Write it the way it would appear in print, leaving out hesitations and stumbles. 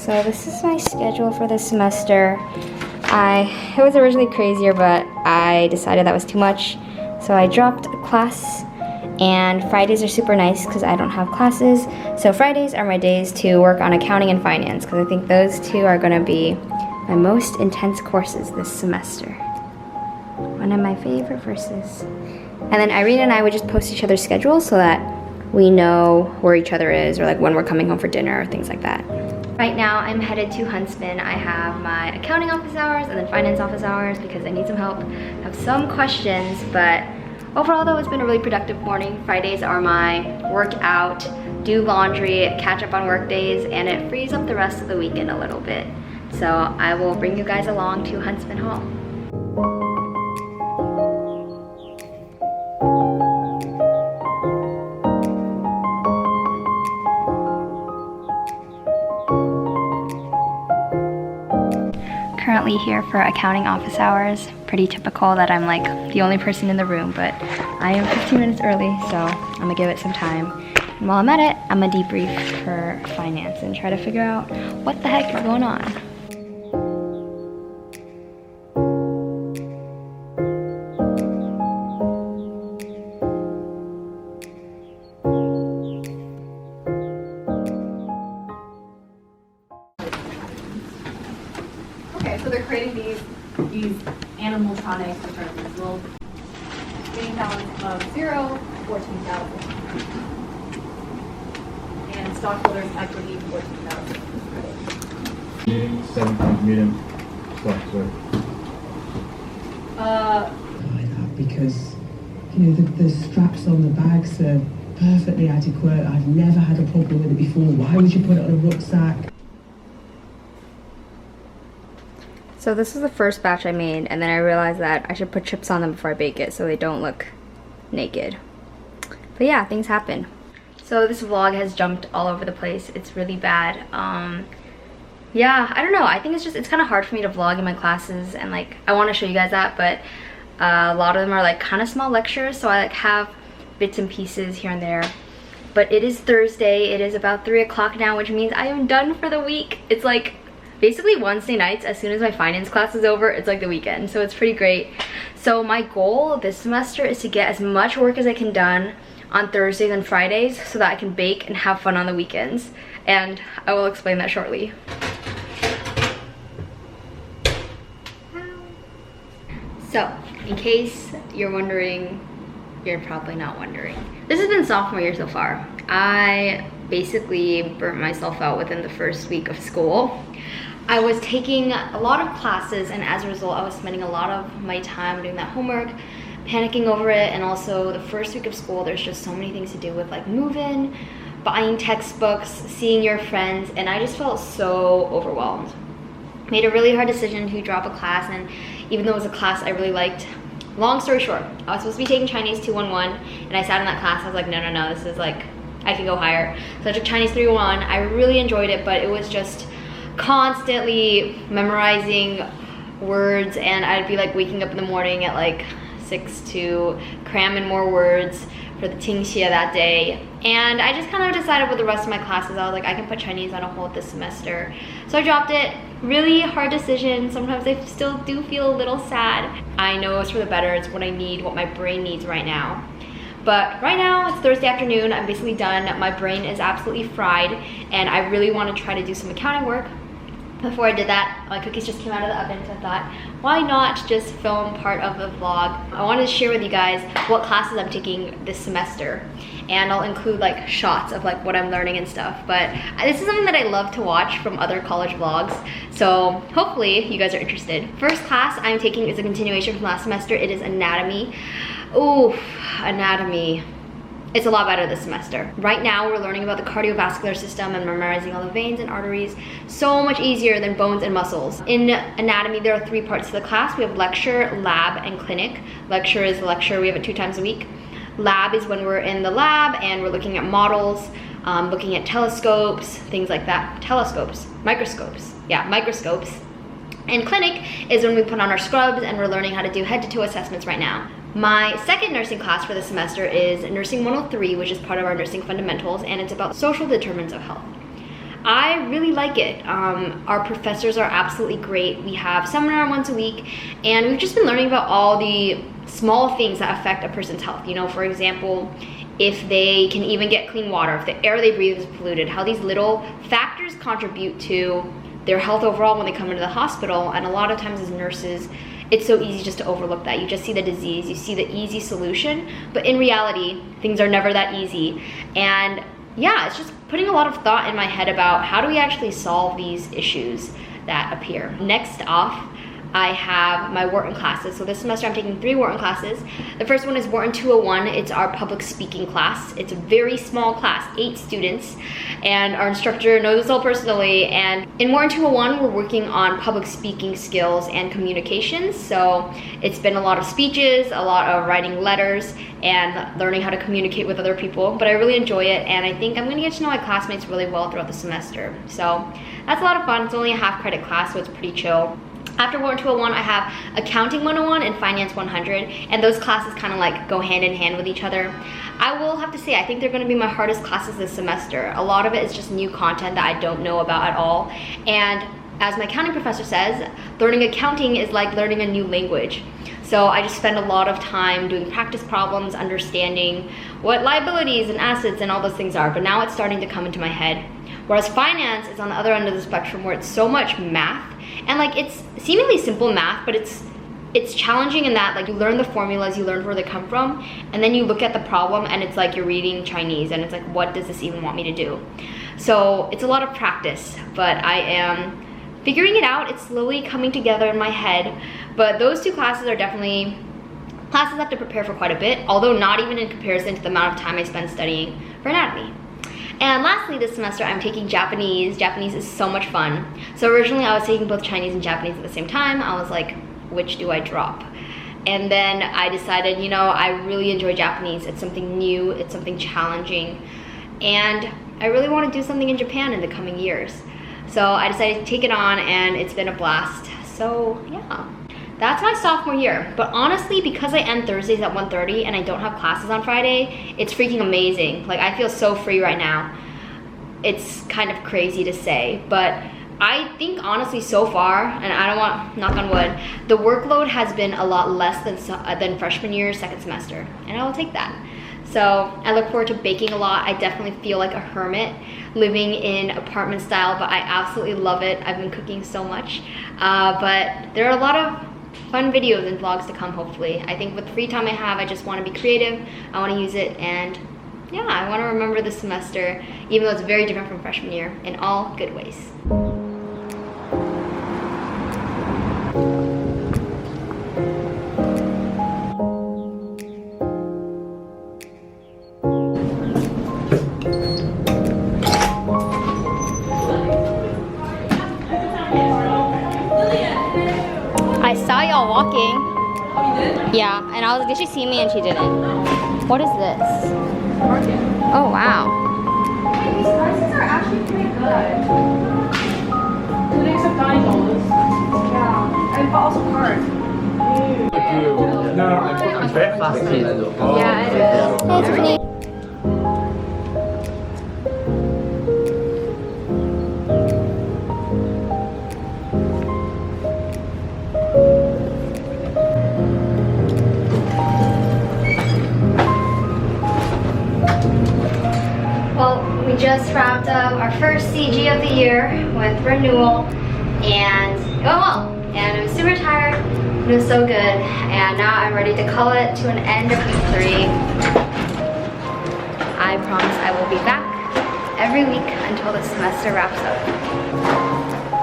So this is my schedule for the semester. It was originally crazier, but I decided that was too much. So I dropped a class, and Fridays are super nice because I don't have classes. So Fridays are my days to work on accounting and finance because I think those two are gonna be my most intense courses this semester. One of my favorite verses. And then Irene and I would just post each other's schedules so that we know where each other is, or like when we're coming home for dinner or things like that. Right now I'm headed to Huntsman. I have my accounting office hours and then finance office hours because I need some help. I have some questions, but overall though it's been a really productive morning. Fridays are my workout, do laundry, catch up on work days, and it frees up the rest of the weekend a little bit. So I will bring you guys along to Huntsman Hall. Currently here for accounting office hours. Pretty typical that I'm like the only person in the room, but I am 15 minutes early, so I'm gonna give it some time. And while I'm at it, I'm gonna debrief for finance and try to figure out what the heck is going on. Okay, so they're creating these animatronics, which are these little being balance of 0, 14,000. And stockholders' equity, 14,000. Medium, 17 medium, sorry. Like that because, you know, the straps on the bags are perfectly adequate. I've never had a problem with it before. Why would you put it on a rucksack? So this is the first batch I made, and then I realized that I should put chips on them before I bake it so they don't look naked. But yeah, things happen. So this vlog has jumped all over the place. It's really bad. Yeah, I don't know. I think it's kind of hard for me to vlog in my classes, and like I want to show you guys that, but a lot of them are like kind of small lectures, so I like have bits and pieces here and there. But it is Thursday. It is about 3 o'clock now, which means I am done for the week. It's like basically Wednesday nights, as soon as my finance class is over, it's like the weekend, so it's pretty great. So my goal this semester is to get as much work as I can done on Thursdays and Fridays so that I can bake and have fun on the weekends, and I will explain that shortly. So, in case you're wondering, you're probably not wondering. This has been sophomore year so far. I basically burnt myself out within the first week of school. I was taking a lot of classes, and as a result I was spending a lot of my time doing that homework, panicking over it, and also the first week of school there's just so many things to do with like move-in, buying textbooks, seeing your friends, and I just felt so overwhelmed. Made a really hard decision to drop a class, and even though it was a class I really liked, long story short, I was supposed to be taking Chinese 211, and I sat in that class. I was like, no, this is like, I could go higher. So I took Chinese 301. I really enjoyed it, but it was just constantly memorizing words, and I'd be like waking up in the morning at like 6 to cram in more words for the Tingxie that day. And I just kind of decided with the rest of my classes, I was like, I can put Chinese on a hold this semester. So I dropped it. Really hard decision. Sometimes I still do feel a little sad. I know it's for the better. It's what I need, what my brain needs right now. But right now, it's Thursday afternoon. I'm basically done. My brain is absolutely fried, and I really want to try to do some accounting work. Before I did that, my cookies just came out of the oven, so I thought, why not just film part of the vlog? I wanted to share with you guys what classes I'm taking this semester, and I'll include like shots of like what I'm learning and stuff. But this is something that I love to watch from other college vlogs, so hopefully you guys are interested. First class I'm taking is a continuation from last semester. It is anatomy. Ooh, anatomy. It's a lot better this semester. Right now we're learning about the cardiovascular system and memorizing all the veins and arteries. So much easier than bones and muscles. In anatomy there are 3 parts to the class. We have lecture, lab, and clinic. Lecture is the lecture, we have it 2 times a week. Lab is when we're in the lab and we're looking at models, looking at telescopes, things like that. Telescopes, microscopes, yeah, microscopes. And clinic is when we put on our scrubs and we're learning how to do head-to-toe assessments right now. My second nursing class for the semester is Nursing 103, which is part of our nursing fundamentals, and it's about social determinants of health. I really like it. Our professors are absolutely great. We have seminar once a week, and we've just been learning about all the small things that affect a person's health. You know, for example, if they can even get clean water, if the air they breathe is polluted, how these little factors contribute to their health overall when they come into the hospital. And a lot of times as nurses, it's so easy just to overlook that. You just see the disease, you see the easy solution, but in reality, things are never that easy. And yeah, it's just putting a lot of thought in my head about how do we actually solve these issues that appear. Next off, I have my Wharton classes. So this semester I'm taking 3 Wharton classes. The first one is Wharton 201. It's our public speaking class. It's a very small class, 8 students, and our instructor knows us all personally. And in Wharton 201, we're working on public speaking skills and communications. So it's been a lot of speeches, a lot of writing letters, and learning how to communicate with other people. But I really enjoy it, and I think I'm gonna get to know my classmates really well throughout the semester. So that's a lot of fun. It's only a half credit class, so it's pretty chill. After Wharton 201, I have Accounting 101 and Finance 100, and those classes kind of like go hand in hand with each other. I will have to say, I think they're gonna be my hardest classes this semester. A lot of it is just new content that I don't know about at all. And as my accounting professor says, learning accounting is like learning a new language. So I just spend a lot of time doing practice problems, understanding what liabilities and assets and all those things are, but now it's starting to come into my head. Whereas finance is on the other end of the spectrum where it's so much math, and like it's seemingly simple math, but it's challenging in that like you learn the formulas, you learn where they come from, and then you look at the problem and it's like you're reading Chinese and it's like, what does this even want me to do? So it's a lot of practice, but I am figuring it out. It's slowly coming together in my head, but those 2 classes are definitely classes I have to prepare for quite a bit, although not even in comparison to the amount of time I spend studying for anatomy. And lastly, this semester I'm taking Japanese. Japanese is so much fun. So originally I was taking both Chinese and Japanese at the same time. I was like, which do I drop? And then I decided, you know, I really enjoy Japanese. It's something new, it's something challenging, and I really want to do something in Japan in the coming years. So I decided to take it on, and it's been a blast. So yeah, that's my sophomore year. But honestly, because I end Thursdays at 1:30 and I don't have classes on Friday, it's freaking amazing. Like, I feel so free right now. It's kind of crazy to say, but I think honestly so far, and I don't want, knock on wood, the workload has been a lot less than freshman year, second semester, and I will take that. So I look forward to baking a lot. I definitely feel like a hermit living in apartment style, but I absolutely love it. I've been cooking so much, but there are a lot of fun videos and vlogs to come, hopefully. I think with the free time I have, I just want to be creative. I want to use it, and yeah, I want to remember this semester, even though it's very different from freshman year in all good ways. I saw y'all walking. Oh, you did? Yeah, and I was like, did she see me? And she didn't. What is this? Market. Oh, wow. Hey, these prices are actually pretty good. Including some dining dollars. Yeah. And also cards. No, I'm Yeah, it is. Hey, Tiffany. Well, we just wrapped up our first CG of the year with renewal, and it went well. And I was super tired, but it was so good. And now I'm ready to call it to an end of week 3. I promise I will be back every week until the semester wraps up.